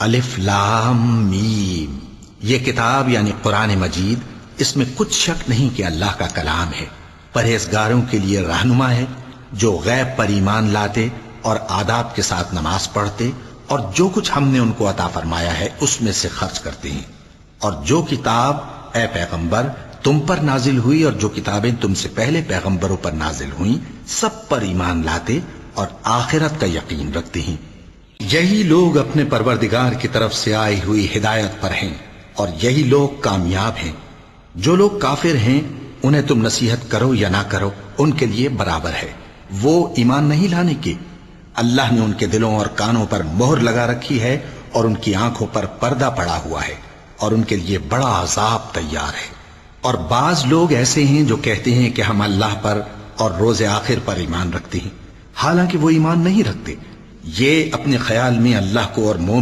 अलिफ लाम मीम, ये किताब यानी कुरान मजीद, इसमें कुछ शक नहीं कि अल्लाह का कलाम है। परहेजगारों के लिए रहनुमा है, जो गैब पर ईमान लाते और आदाब के साथ नमाज पढ़ते और जो कुछ हमने उनको अता फरमाया है उसमें से खर्च करते हैं। और जो किताब ए पैगंबर तुम पर नाजिल हुई और जो किताबें तुमसे पहले पैगंबरों पर नाजिल हुई, सब पर ईमान लाते और आखिरत का यकीन रखते हैं। यही लोग अपने परवरदिगार की तरफ से आई हुई हिदायत पर हैं और यही लोग कामयाब हैं। जो लोग काफिर हैं उन्हें तुम नसीहत करो या ना करो, उनके लिए बराबर है। वो ईमान नहीं लाने के। अल्लाह ने उनके दिलों और कानों पर मोहर लगा रखी है और उनकी आंखों पर पर्दा पड़ा हुआ है और उनके लिए बड़ा अजाब तैयार है। और बाज लोग ऐसे हैं जो कहते हैं कि हम अल्लाह पर और रोजे आखिर पर ईमान रखते हैं, हालांकि वो ईमान नहीं रखते। ये अपने ख्याल में अल्लाह को और मोमिन